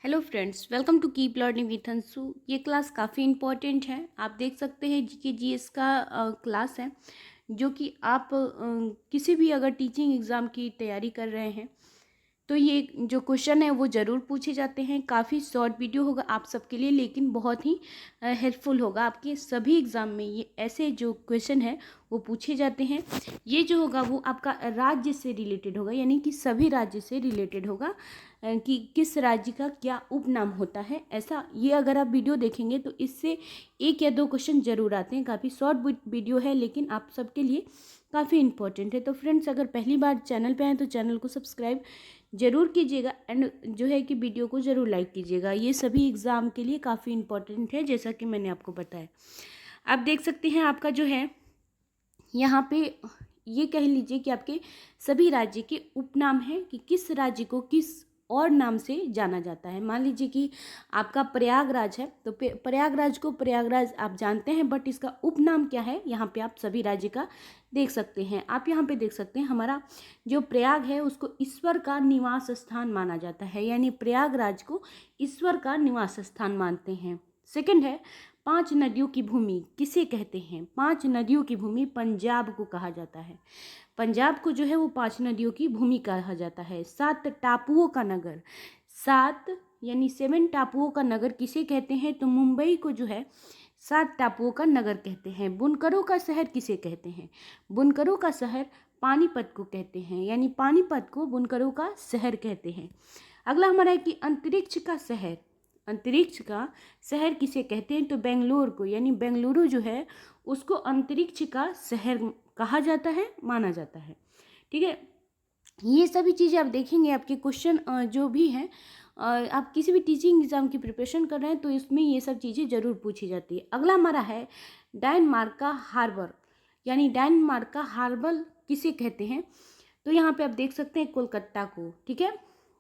Hello friends, welcome to keep learning with Anshu. ये class काफ़ी important है। आप देख सकते हैं कि जीएस का क्लास है, जो कि आप किसी भी अगर टीचिंग एग्ज़ाम की तैयारी कर रहे हैं तो ये जो क्वेश्चन है वो ज़रूर पूछे जाते हैं। काफ़ी शॉर्ट वीडियो होगा आप सबके लिए, लेकिन बहुत ही हेल्पफुल होगा। आपके सभी एग्ज़ाम में ये ऐसे जो क्वेश्चन है वो पूछे जाते हैं। ये जो होगा वो आपका राज्य से रिलेटेड होगा, यानी कि सभी राज्य से रिलेटेड होगा कि किस राज्य का क्या उपनाम होता है। ऐसा ये अगर आप वीडियो देखेंगे तो इससे एक या दो क्वेश्चन ज़रूर आते हैं। काफ़ी शॉर्ट वीडियो है, लेकिन आप सबके लिए काफ़ी इंपॉर्टेंट है। तो फ्रेंड्स, अगर पहली बार चैनल पे हैं तो चैनल को सब्सक्राइब ज़रूर कीजिएगा एंड जो है कि वीडियो को ज़रूर लाइक कीजिएगा। ये सभी एग्ज़ाम के लिए काफ़ी इंपॉर्टेंट है, जैसा कि मैंने आपको बताया। आप देख सकते हैं आपका जो है यहाँ पे ये कह लीजिए कि आपके सभी राज्य के उपनाम हैं कि किस राज्य को किस और नाम से जाना जाता है। मान लीजिए कि आपका प्रयागराज है, तो प्रयागराज को प्रयागराज आप जानते हैं, बट इसका उपनाम क्या है यहाँ पे आप सभी राज्य का देख सकते हैं। आप यहाँ पे देख सकते हैं हमारा जो प्रयाग है उसको ईश्वर का निवास स्थान माना जाता है, यानी प्रयागराज को ईश्वर का निवास स्थान मानते हैं। सेकंड है, 5 नदियों की भूमि किसे कहते हैं? 5 नदियों की भूमि पंजाब को कहा जाता है। पंजाब को जो है वो 5 नदियों की भूमि कहा जाता है। 7 टापुओं का नगर, 7 यानी 7 टापुओं का नगर किसे कहते हैं? तो मुंबई को जो है 7 टापुओं का नगर कहते हैं। बुनकरों का शहर किसे कहते हैं? बुनकरों का शहर पानीपत को कहते हैं, यानी पानीपत को बुनकरों का शहर कहते हैं। अगला हमारा है कि अंतरिक्ष का शहर, अंतरिक्ष का शहर किसे कहते हैं? तो बेंगलोर को, यानी बेंगलुरु जो है उसको अंतरिक्ष का शहर कहा जाता है, माना जाता है। ठीक है, ये सभी चीज़ें आप देखेंगे आपके क्वेश्चन जो भी हैं, आप किसी भी टीचिंग एग्जाम की प्रिपरेशन कर रहे हैं तो इसमें ये सब चीज़ें ज़रूर पूछी जाती है। अगला हमारा है डेनमार्क का हार्बर, यानी डेनमार्क का हार्बर किसे कहते हैं? तो यहाँ पे आप देख सकते हैं कोलकाता को। ठीक है,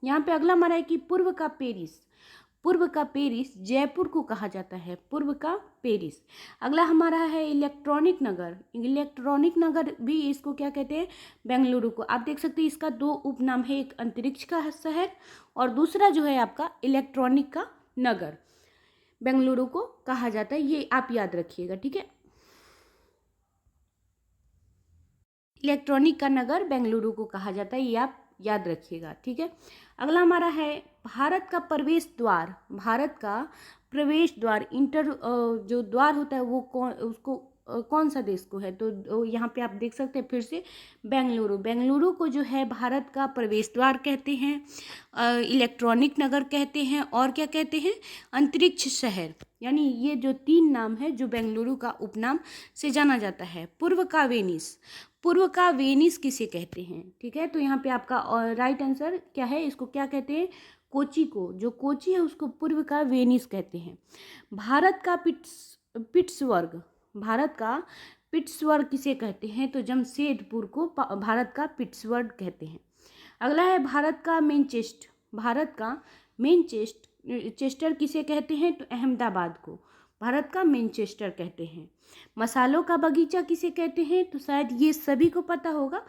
यहाँ पे अगला हमारा है कि पूर्व का पेरिस, पूर्व का पेरिस जयपुर को कहा जाता है, पूर्व का पेरिस। अगला हमारा है इलेक्ट्रॉनिक नगर, इलेक्ट्रॉनिक नगर भी इसको क्या कहते हैं? बेंगलुरु को। आप देख सकते हैं इसका दो उपनाम है, एक अंतरिक्ष का शहर और दूसरा जो है आपका इलेक्ट्रॉनिक का नगर बेंगलुरु को कहा जाता है। ये आप याद रखिएगा। ठीक है, इलेक्ट्रॉनिक का नगर बेंगलुरु को कहा जाता है, ये आप याद रखिएगा। ठीक है, अगला हमारा है भारत का प्रवेश द्वार, भारत का प्रवेश द्वार इंटर जो द्वार होता है वो कौन, उसको कौन सा देश को है? तो यहाँ पे आप देख सकते हैं फिर से बेंगलुरु, बेंगलुरु को जो है भारत का प्रवेश द्वार कहते हैं, इलेक्ट्रॉनिक नगर कहते हैं और क्या कहते हैं? अंतरिक्ष शहर। यानी ये जो तीन नाम है जो बेंगलुरु का उपनाम से जाना जाता है। पूर्व का वेनिस, पूर्व का वेनिस किसे कहते हैं? ठीक है, तो यहाँ पे आपका राइट आंसर क्या है? इसको क्या कहते हैं? कोची को, जो कोची है उसको पूर्व का वेनिस कहते हैं। भारत का पिट्सबर्ग, भारत का पिट्सबर्ग किसे कहते हैं? तो जमशेदपुर को भारत का पिट्सबर्ग कहते हैं। अगला है भारत का मैनचेस्ट, भारत का चेस्टर किसे कहते हैं? तो अहमदाबाद को भारत का मैनचेस्टर कहते हैं। मसालों का बगीचा किसे कहते हैं? तो शायद ये सभी को पता होगा,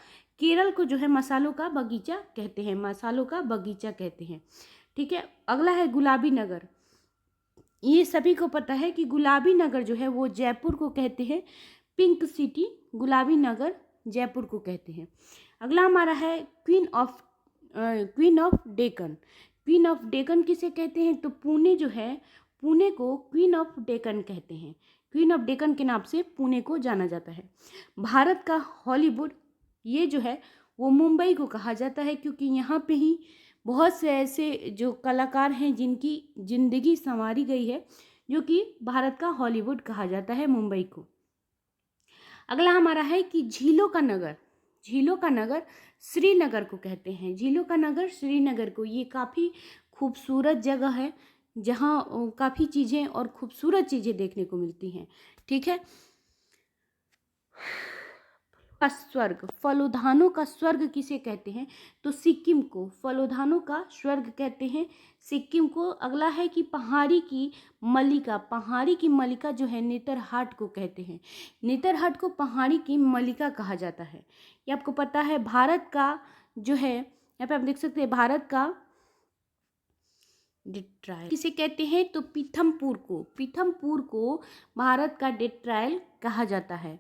केरल को जो है मसालों का बगीचा कहते हैं, मसालों का बगीचा कहते हैं। ठीक है, अगला है गुलाबी नगर, ये सभी को पता है कि गुलाबी नगर जो है वो जयपुर को कहते हैं, पिंक सिटी गुलाबी नगर जयपुर को कहते हैं। अगला हमारा है queen of Deccan, queen of Deccan किसे कहते हैं? तो पुणे जो है, पुणे को क्वीन ऑफ डेक्कन कहते हैं, क्वीन ऑफ डेक्कन के नाम से पुणे को जाना जाता है। भारत का हॉलीवुड, ये जो है वो मुंबई को कहा जाता है, क्योंकि यहाँ पे ही बहुत से ऐसे जो कलाकार हैं जिनकी जिंदगी संवारी गई है, जो कि भारत का हॉलीवुड कहा जाता है मुंबई को। अगला हमारा है कि झीलों का नगर, झीलों का नगर श्रीनगर को कहते हैं, झीलों का नगर श्रीनगर को। ये काफ़ी खूबसूरत जगह है जहाँ काफ़ी चीज़ें और खूबसूरत चीज़ें देखने को मिलती हैं। ठीक है, का स्वर्ग, फलोधानों का स्वर्ग किसे कहते हैं? तो सिक्किम को फलोधानों का स्वर्ग कहते हैं, सिक्किम को। अगला है कि पहाड़ी की मल्लिका, पहाड़ी की मल्लिका जो है नेतरहाट को कहते हैं, नेतरहाट को पहाड़ी की मल्लिका कहा जाता है। ये आपको पता है। भारत का जो है, यहाँ पे आप देख सकते हैं भारत का डेट्रायल किसे कहते हैं? तो पीथमपुर को भारत का डेट्रायल कहा जाता है।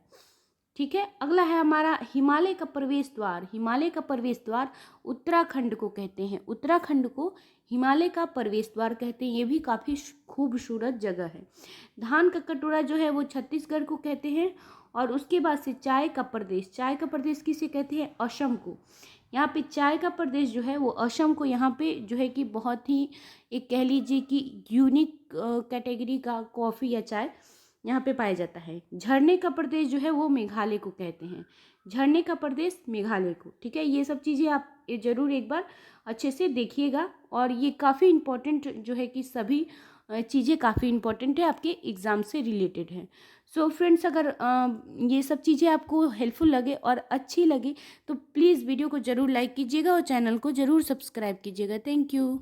ठीक है, अगला है हमारा हिमालय का प्रवेश द्वार। हिमालय का प्रवेश द्वार उत्तराखंड को कहते हैं। उत्तराखंड को हिमालय का प्रवेश द्वार कहते हैं। ये भी काफ़ी खूबसूरत जगह है। धान का कटोरा जो है वो छत्तीसगढ़ को कहते हैं। और उसके बाद से चाय का प्रदेश, चाय का प्रदेश किसे कहते हैं? असम को। यहाँ पे चाय का प्रदेश जो है वो असम को यहाँ पे जो है कि बहुत ही एक कह लीजिए कि यूनिक कैटेगरी का कॉफ़ी या चाय यहाँ पे पाया जाता है। झरने का प्रदेश जो है वो मेघालय को कहते हैं। झरने का प्रदेश मेघालय को। ठीक है, ये सब चीज़ें आप ये ज़रूर एक बार अच्छे से देखिएगा। और ये काफ़ी इम्पोर्टेंट जो है कि सभी चीज़ें काफ़ी इम्पोर्टेंट है, आपके एग्ज़ाम से रिलेटेड है। सो फ्रेंड्स, अगर ये सब चीज़ें आपको हेल्पफुल लगे और अच्छी लगे तो प्लीज़ वीडियो को ज़रूर लाइक कीजिएगा और चैनल को ज़रूर सब्सक्राइब कीजिएगा। Thank you.